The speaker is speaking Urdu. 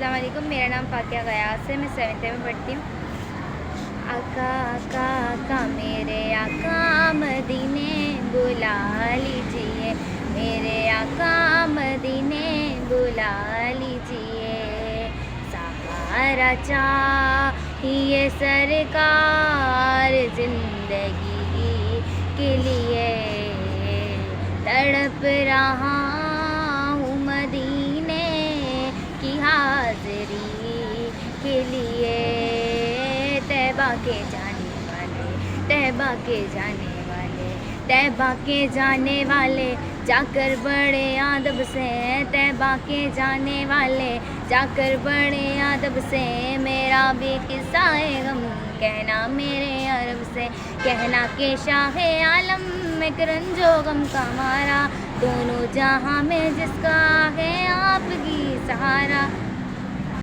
السلام علیکم، میرا نام فاتحہ غیاث ہے، میں 7th میں پڑھتی ہوں۔ آقا آقا آقا میرے آقا مدینے بلا لیجئے، میرے آقا مدینے بلا لیجئے، سہارا چاہیے سرکار زندگی کے لیے، تڑپ رہا ہوں مدینے کی حاضری کے لیے، طیبہ کے جانے والے، طیبہ کے جانے والے، طیبہ کے جانے والے جا کر بڑے ادب سے، طیبہ کے جانے والے جا کر بڑے ادب سے، میرا بھی قصہ ہے غم کہنا میرے عرب سے، کہنا کہ شاہ عالم ایک رنج و غم کا مارا، دونوں جہاں میں جس کا ہے آپ کی سہارا۔